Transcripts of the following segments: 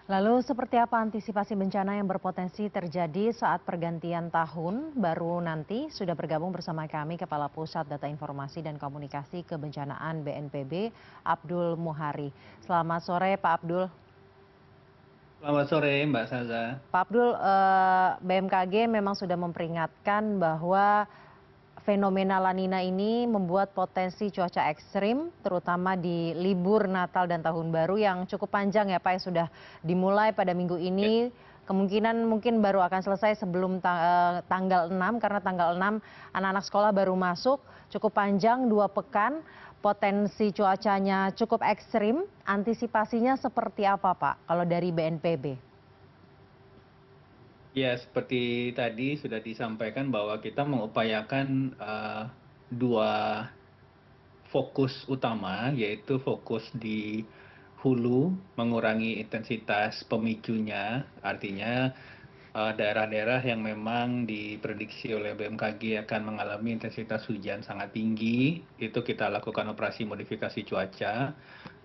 Lalu seperti apa antisipasi bencana yang berpotensi terjadi saat pergantian tahun baru nanti? Sudah bergabung bersama kami Kepala Pusat Data Informasi dan Komunikasi Kebencanaan BNPB, Abdul Muhari. Selamat sore Pak Abdul. Selamat sore Mbak Saza. Pak Abdul, BMKG memang sudah memperingatkan bahwa fenomena La Nina ini membuat potensi cuaca ekstrim, terutama di libur Natal dan Tahun Baru yang cukup panjang ya Pak, yang sudah dimulai pada minggu Ya, ini. Kemungkinan mungkin baru akan selesai sebelum tanggal 6, karena tanggal 6 anak-anak sekolah baru masuk, cukup panjang 2 pekan, potensi cuacanya cukup ekstrim. Antisipasinya seperti apa Pak, kalau dari BNPB? ya, seperti tadi sudah disampaikan bahwa kita mengupayakan dua fokus utama, yaitu fokus di hulu, mengurangi intensitas pemicunya, artinya daerah-daerah yang memang diprediksi oleh BMKG akan mengalami intensitas hujan sangat tinggi, itu kita lakukan operasi modifikasi cuaca.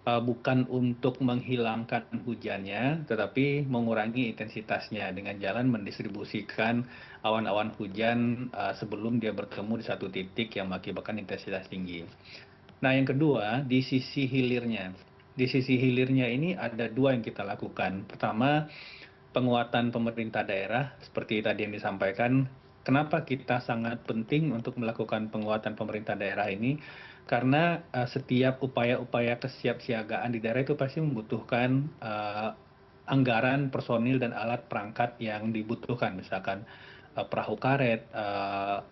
Bukan untuk menghilangkan hujannya, tetapi mengurangi intensitasnya dengan jalan mendistribusikan awan-awan hujan sebelum dia bertemu di satu titik yang mengakibatkan intensitas tinggi. Nah, yang kedua, di sisi hilirnya. Di sisi hilirnya ini ada dua yang kita lakukan. Pertama, penguatan pemerintah daerah, seperti tadi yang disampaikan. Kenapa kita sangat penting untuk melakukan penguatan pemerintah daerah ini? Karena setiap upaya-upaya kesiapsiagaan di daerah itu pasti membutuhkan anggaran, personil, dan alat perangkat yang dibutuhkan, misalkan perahu karet,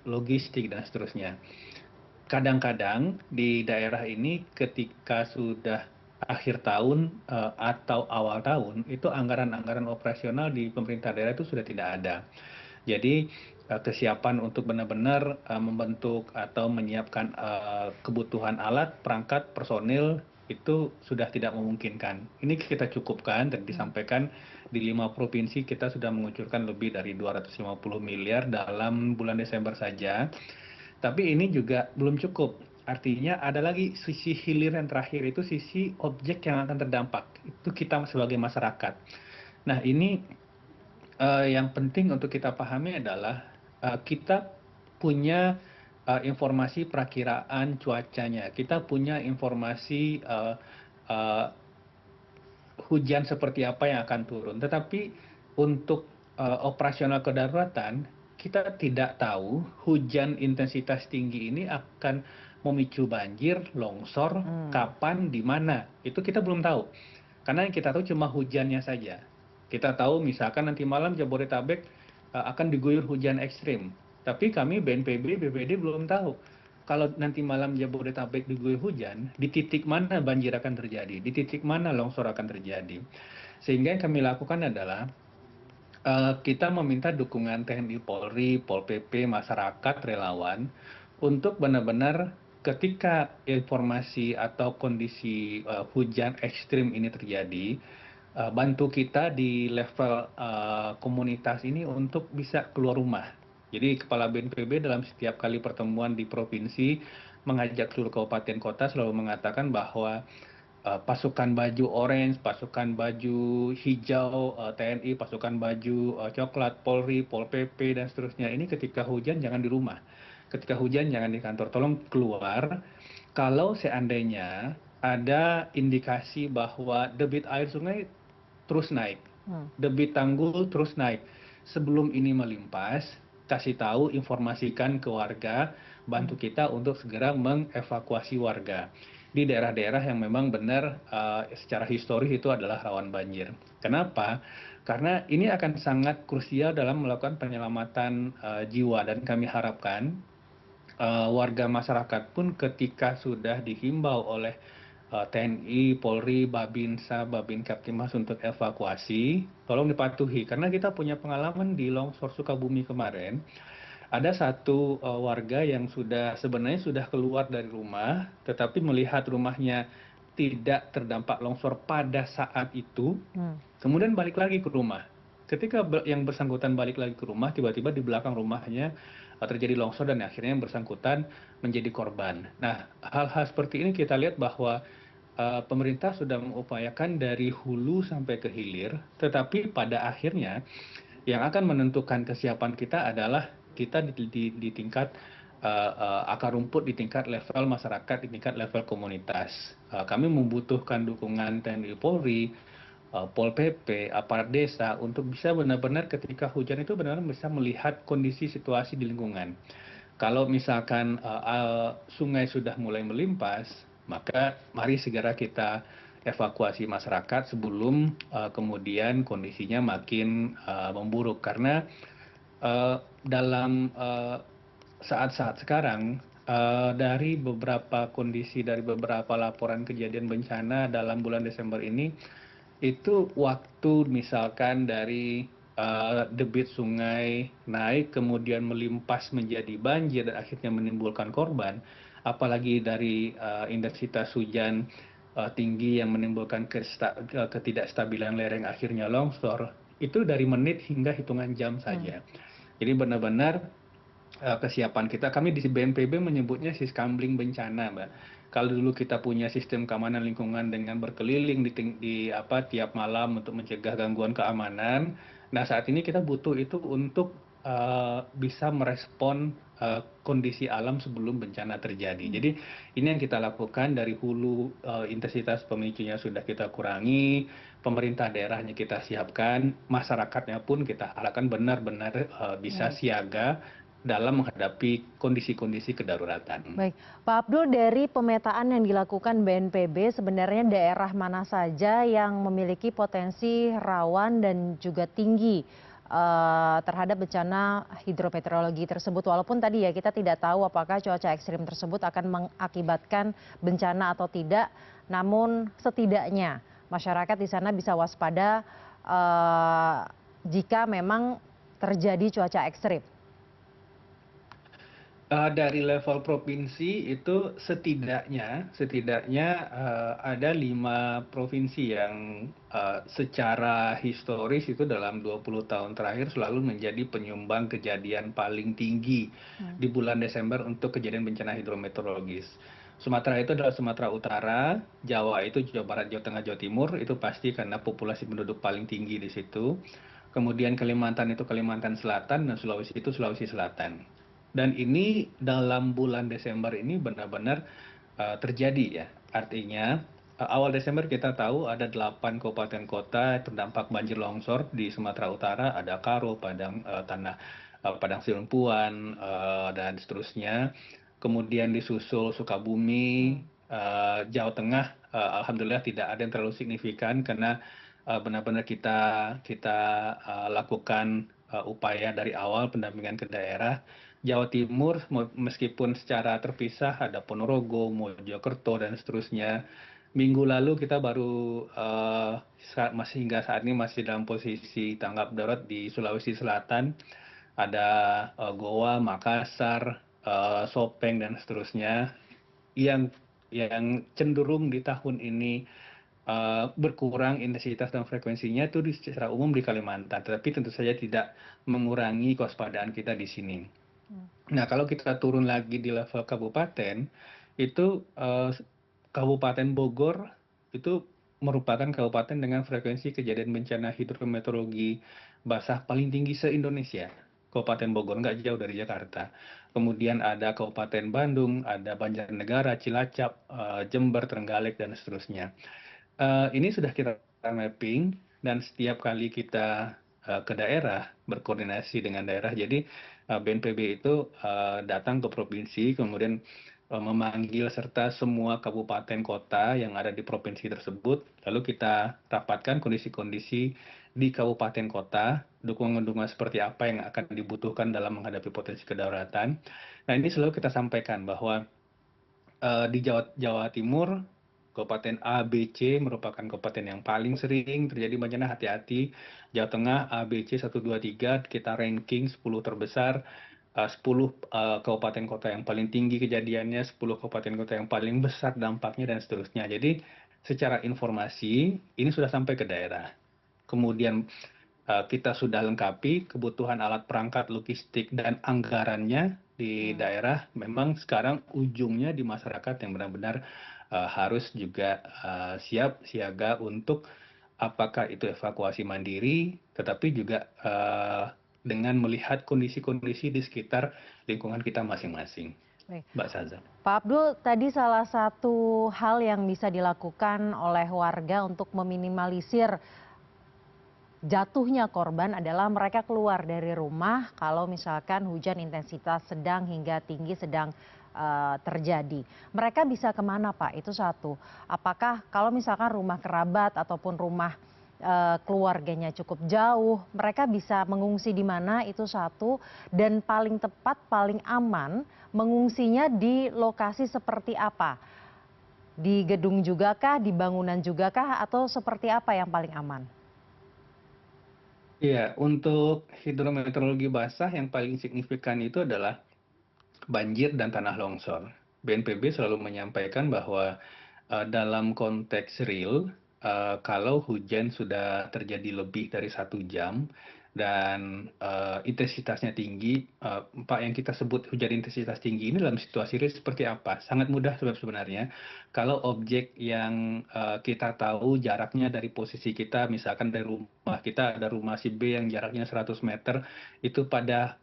logistik, dan seterusnya. Kadang-kadang di daerah ini ketika sudah akhir tahun atau awal tahun, itu anggaran-anggaran operasional di pemerintah daerah itu sudah tidak ada. Jadi kesiapan untuk benar-benar membentuk atau menyiapkan kebutuhan alat, perangkat, personil itu sudah tidak memungkinkan. Ini kita cukupkan dan disampaikan di 5 provinsi kita sudah mengucurkan lebih dari 250 miliar dalam bulan Desember saja. Tapi ini juga belum cukup. Artinya ada lagi sisi hilir yang terakhir, itu sisi objek yang akan terdampak. Itu kita sebagai masyarakat. Nah, ini yang penting untuk kita pahami adalah kita punya informasi perakiraan cuacanya. Kita punya informasi uh, hujan seperti apa yang akan turun. Tetapi untuk operasional kedaruratan, kita tidak tahu hujan intensitas tinggi ini akan memicu banjir, longsor, kapan, di mana. Itu kita belum tahu. Karena yang kita tahu cuma hujannya saja. Kita tahu misalkan nanti malam Jabodetabek akan diguyur hujan ekstrim. Tapi kami BNPB, BPD belum tahu kalau nanti malam Jabodetabek diguyur hujan, di titik mana banjir akan terjadi, di titik mana longsor akan terjadi. Sehingga yang kami lakukan adalah kita meminta dukungan TNI Polri, Pol PP, masyarakat, relawan untuk benar-benar ketika informasi atau kondisi hujan ekstrim ini terjadi, bantu kita di level komunitas ini untuk bisa keluar rumah. Jadi Kepala BNPB dalam setiap kali pertemuan di provinsi mengajak seluruh kabupaten kota selalu mengatakan bahwa pasukan baju orange, pasukan baju hijau, TNI, pasukan baju coklat, Polri, Pol PP, dan seterusnya. Ini ketika hujan jangan di rumah. Ketika hujan jangan di kantor. Tolong keluar. Kalau seandainya ada indikasi bahwa debit air sungai terus naik, debit tanggul terus naik. Sebelum ini melimpas, kasih tahu, informasikan ke warga, bantu kita untuk segera mengevakuasi warga di daerah-daerah yang memang benar secara historis itu adalah rawan banjir. Kenapa? Karena ini akan sangat krusial dalam melakukan penyelamatan jiwa, dan kami harapkan warga masyarakat pun ketika sudah dihimbau oleh TNI, Polri, Babinsa, Babin Kaptimas untuk evakuasi, tolong dipatuhi. Karena kita punya pengalaman di longsor Sukabumi kemarin, ada satu warga yang sebenarnya sudah keluar dari rumah, tetapi melihat rumahnya tidak terdampak longsor pada saat itu, kemudian balik lagi ke rumah. Ketika yang bersangkutan balik lagi ke rumah, tiba-tiba di belakang rumahnya terjadi longsor dan akhirnya yang bersangkutan menjadi korban. Nah, hal-hal seperti ini kita lihat bahwa pemerintah sudah mengupayakan dari hulu sampai ke hilir, tetapi pada akhirnya yang akan menentukan kesiapan kita adalah kita di tingkat akar rumput, di tingkat level masyarakat, di tingkat level komunitas. Kami membutuhkan dukungan TNI Polri, Pol PP, aparat desa untuk bisa benar-benar ketika hujan itu benar-benar bisa melihat kondisi situasi di lingkungan. Kalau misalkan sungai sudah mulai melimpas, maka mari segera kita evakuasi masyarakat sebelum kemudian kondisinya makin memburuk. Karena dalam saat-saat sekarang, dari beberapa kondisi, dari beberapa laporan kejadian bencana dalam bulan Desember ini, itu waktu misalkan dari debit sungai naik kemudian melimpas menjadi banjir dan akhirnya menimbulkan korban, apalagi dari intensitas hujan tinggi yang menimbulkan ketidakstabilan lereng akhirnya longsor, itu dari menit hingga hitungan jam saja. Jadi benar-benar kesiapan kita, kami di BNPB menyebutnya siskambling bencana, Mbak. Kalau dulu kita punya sistem keamanan lingkungan dengan berkeliling tiap malam untuk mencegah gangguan keamanan, nah saat ini kita butuh itu untuk bisa merespon kondisi alam sebelum bencana terjadi. Jadi ini yang kita lakukan dari hulu, intensitas pemicunya sudah kita kurangi, pemerintah daerahnya kita siapkan, masyarakatnya pun kita arahkan benar-benar bisa siaga dalam menghadapi kondisi-kondisi kedaruratan. Baik, Pak Abdul, dari pemetaan yang dilakukan BNPB, sebenarnya daerah mana saja yang memiliki potensi rawan dan juga tinggi terhadap bencana hidrometeorologi tersebut? Walaupun tadi ya kita tidak tahu apakah cuaca ekstrim tersebut akan mengakibatkan bencana atau tidak, namun setidaknya masyarakat di sana bisa waspada jika memang terjadi cuaca ekstrim. Dari level provinsi itu setidaknya ada 5 provinsi yang secara historis itu dalam 20 tahun terakhir selalu menjadi penyumbang kejadian paling tinggi di bulan Desember untuk kejadian bencana hidrometeorologis. Sumatera itu adalah Sumatera Utara, Jawa itu Jawa Barat, Jawa Tengah, Jawa Timur, itu pasti karena populasi penduduk paling tinggi di situ. Kemudian Kalimantan itu Kalimantan Selatan, dan Sulawesi itu Sulawesi Selatan. Dan ini dalam bulan Desember ini benar-benar terjadi ya. Artinya awal Desember kita tahu ada 8 kabupaten kota terdampak banjir longsor di Sumatera Utara, ada Karo, Padang, Padang Silempuan, dan seterusnya. Kemudian disusul Sukabumi, Jawa Tengah, alhamdulillah tidak ada yang terlalu signifikan karena benar-benar kita lakukan upaya dari awal pendampingan ke daerah. Jawa Timur meskipun secara terpisah ada Ponorogo, Mojokerto dan seterusnya. Minggu lalu kita baru masih hingga saat ini masih dalam posisi tanggap darurat di Sulawesi Selatan. Ada Goa, Makassar, Sopeng dan seterusnya yang cenderung di tahun ini berkurang intensitas dan frekuensinya itu secara umum di Kalimantan, tetapi tentu saja tidak mengurangi kewaspadaan kita di sini. Nah, kalau kita turun lagi di level kabupaten, itu Kabupaten Bogor itu merupakan kabupaten dengan frekuensi kejadian bencana hidrometeorologi basah paling tinggi se-Indonesia. Kabupaten Bogor nggak jauh dari Jakarta. Kemudian ada Kabupaten Bandung, ada Banjarnegara, Cilacap, Jember, Trenggalek, dan seterusnya. Ini sudah kita mapping dan setiap kali kita ke daerah berkoordinasi dengan daerah. Jadi BNPB itu datang ke provinsi, kemudian memanggil serta semua kabupaten kota yang ada di provinsi tersebut. Lalu kita rapatkan kondisi-kondisi di kabupaten kota, dukungan-dukungan seperti apa yang akan dibutuhkan dalam menghadapi potensi kedaruratan. Nah, ini selalu kita sampaikan bahwa di Jawa Timur, Kabupaten A, B, C merupakan kabupaten yang paling sering terjadi bencana, hati-hati. Jawa Tengah A, B, C 1, 2, 3 kita ranking 10 terbesar, 10 kabupaten kota yang paling tinggi kejadiannya, 10 kabupaten kota yang paling besar dampaknya dan seterusnya. Jadi secara informasi ini sudah sampai ke daerah. Kemudian kita sudah lengkapi kebutuhan alat perangkat, logistik, dan anggarannya di daerah. Memang sekarang ujungnya di masyarakat yang benar-benar harus juga siap siaga untuk apakah itu evakuasi mandiri, tetapi juga dengan melihat kondisi-kondisi di sekitar lingkungan kita masing-masing, Baik. Mbak Saza. Pak Abdul, tadi salah satu hal yang bisa dilakukan oleh warga untuk meminimalisir jatuhnya korban adalah mereka keluar dari rumah kalau misalkan hujan intensitas sedang hingga tinggi sedang terjadi. Mereka bisa kemana Pak? Itu satu. Apakah kalau misalkan rumah kerabat ataupun rumah keluarganya cukup jauh, mereka bisa mengungsi di mana? Itu satu. Dan paling tepat, paling aman mengungsinya di lokasi seperti apa? Di gedung juga kah, di bangunan juga kah, atau seperti apa yang paling aman? Iya, untuk hidrometeorologi basah yang paling signifikan itu adalah banjir dan tanah longsor. BNPB selalu menyampaikan bahwa dalam konteks real, kalau hujan sudah terjadi lebih dari 1 jam dan intensitasnya tinggi, Pak, yang kita sebut hujan intensitas tinggi ini dalam situasi real seperti apa? Sangat mudah sebab sebenarnya kalau objek yang kita tahu jaraknya dari posisi kita, misalkan dari rumah kita ada rumah si B yang jaraknya 100 meter, itu pada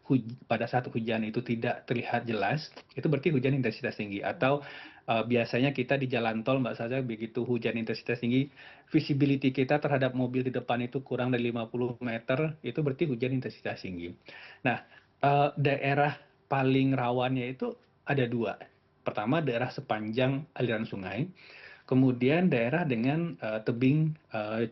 saat hujan itu tidak terlihat jelas, itu berarti hujan intensitas tinggi. Atau biasanya kita di jalan tol, Mbak Saza, begitu hujan intensitas tinggi, visibility kita terhadap mobil di depan itu kurang dari 50 meter, itu berarti hujan intensitas tinggi. Nah, daerah paling rawannya itu ada dua. Pertama, daerah sepanjang aliran sungai. Kemudian daerah dengan tebing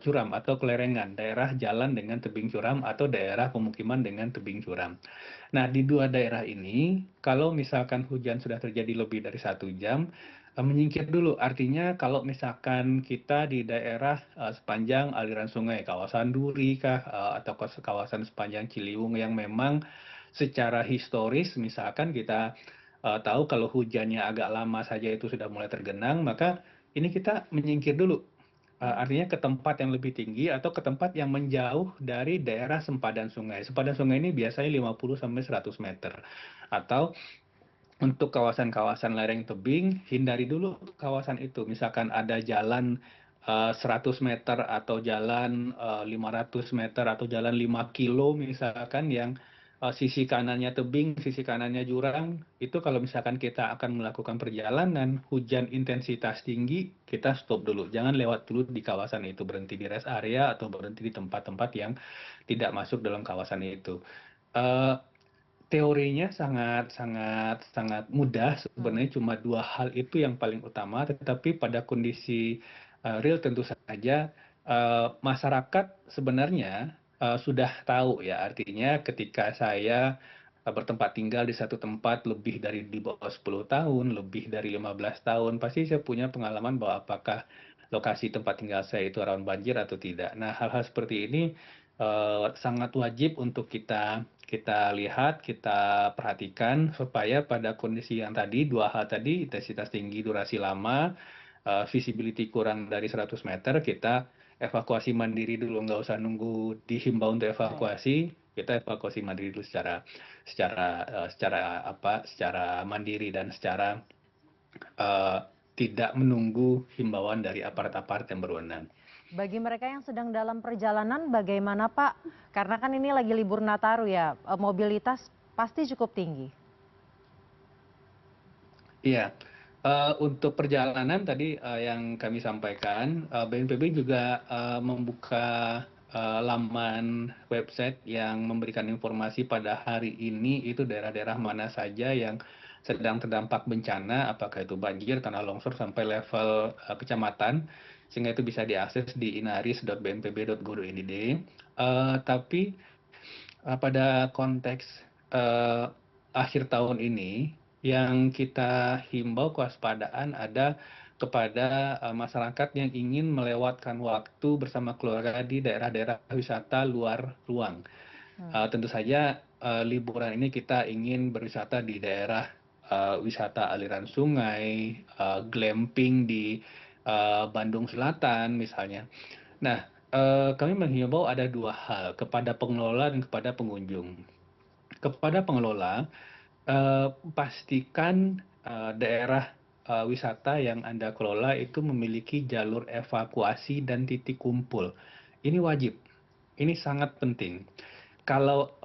curam atau kelerengan, daerah jalan dengan tebing curam atau daerah pemukiman dengan tebing curam. Nah, di dua daerah ini, kalau misalkan hujan sudah terjadi lebih dari 1 jam, menyingkir dulu. Artinya kalau misalkan kita di daerah sepanjang aliran sungai, kawasan Duri kah, atau kawasan sepanjang Ciliwung yang memang secara historis, misalkan kita tahu kalau hujannya agak lama saja itu sudah mulai tergenang, maka ini kita menyingkir dulu. Artinya ke tempat yang lebih tinggi atau ke tempat yang menjauh dari daerah sempadan sungai. Sempadan sungai ini biasanya 50 sampai 100 meter. Atau untuk kawasan-kawasan lereng tebing, hindari dulu kawasan itu. Misalkan ada jalan 100 meter atau jalan 500 meter atau jalan 5 kilo misalkan yang sisi kanannya tebing, sisi kanannya jurang, itu kalau misalkan kita akan melakukan perjalanan hujan intensitas tinggi, kita stop dulu. Jangan lewat dulu di kawasan itu, berhenti di rest area atau berhenti di tempat-tempat yang tidak masuk dalam kawasan itu. Eh, Teorinya sangat sangat sangat mudah, sebenarnya cuma dua hal itu yang paling utama, tetapi pada kondisi real tentu saja masyarakat sebenarnya sudah tahu ya, artinya ketika saya bertempat tinggal di satu tempat lebih dari di bawah 10 tahun, lebih dari 15 tahun, pasti saya punya pengalaman bahwa apakah lokasi tempat tinggal saya itu rawan banjir atau tidak. Nah, hal-hal seperti ini sangat wajib untuk kita lihat, kita perhatikan supaya pada kondisi yang tadi, dua hal tadi, intensitas tinggi, durasi lama, visibility kurang dari 100 meter, kita evakuasi mandiri dulu, nggak usah nunggu dihimbau untuk Baik. evakuasi, kita evakuasi mandiri dulu secara secara secara mandiri dan secara eh, tidak menunggu himbauan dari aparat-aparat yang berwenang. Bagi mereka yang sedang dalam perjalanan, bagaimana Pak? Karena kan ini lagi libur Nataru ya, mobilitas pasti cukup tinggi. Iya, untuk perjalanan tadi yang kami sampaikan, BNPB juga membuka laman website yang memberikan informasi pada hari ini itu daerah-daerah mana saja yang sedang terdampak bencana, apakah itu banjir, tanah longsor sampai level kecamatan, sehingga itu bisa diakses di inaris.bnpb.go.id. Tapi pada konteks eh, akhir tahun ini yang kita himbau kewaspadaan ada kepada masyarakat yang ingin melewatkan waktu bersama keluarga di daerah-daerah wisata luar ruang. Tentu saja liburan ini kita ingin berwisata di daerah wisata aliran sungai, glamping di Bandung Selatan misalnya. Nah, kami menghimbau ada dua hal kepada pengelola dan kepada pengunjung. Kepada pengelola, pastikan daerah wisata yang Anda kelola itu memiliki jalur evakuasi dan titik kumpul. Ini wajib, ini sangat penting. Kalau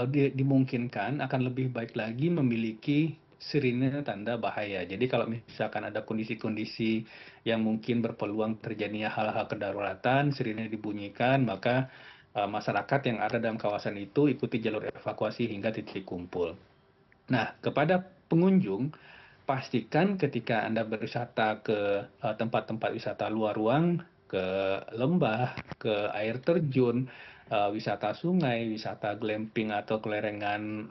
dimungkinkan akan lebih baik lagi memiliki sirine tanda bahaya. Jadi kalau misalkan ada kondisi-kondisi yang mungkin berpeluang terjadinya hal-hal kedaruratan, sirine dibunyikan, maka masyarakat yang ada dalam kawasan itu ikuti jalur evakuasi hingga titik kumpul. Nah, kepada pengunjung, pastikan ketika Anda berwisata ke tempat-tempat wisata luar ruang, ke lembah, ke air terjun, wisata sungai, wisata glamping atau kelerengan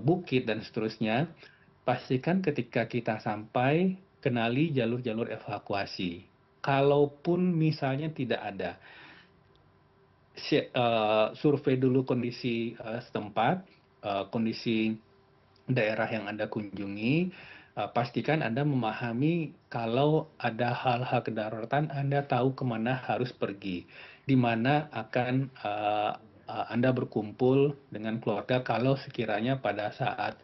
bukit dan seterusnya, pastikan ketika kita sampai kenali jalur-jalur evakuasi. Kalaupun misalnya tidak ada, survei dulu kondisi setempat, kondisi daerah yang Anda kunjungi, pastikan Anda memahami kalau ada hal-hal kedaruratan, Anda tahu kemana harus pergi, di mana akan Anda berkumpul dengan keluarga kalau sekiranya pada saat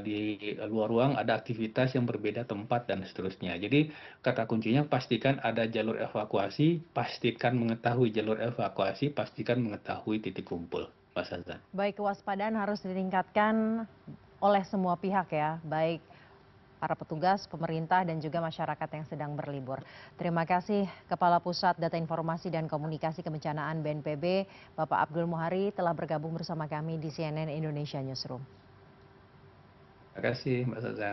di luar ruang ada aktivitas yang berbeda tempat dan seterusnya. Jadi kata kuncinya pastikan ada jalur evakuasi, pastikan mengetahui jalur evakuasi, pastikan mengetahui titik kumpul, Mas Azan. Baik, kewaspadaan harus ditingkatkan oleh semua pihak ya, baik para petugas, pemerintah, dan juga masyarakat yang sedang berlibur. Terima kasih Kepala Pusat Data Informasi dan Komunikasi Kebencanaan BNPB, Bapak Abdul Muhari telah bergabung bersama kami di CNN Indonesia Newsroom. Terima kasih, Mbak Zaza.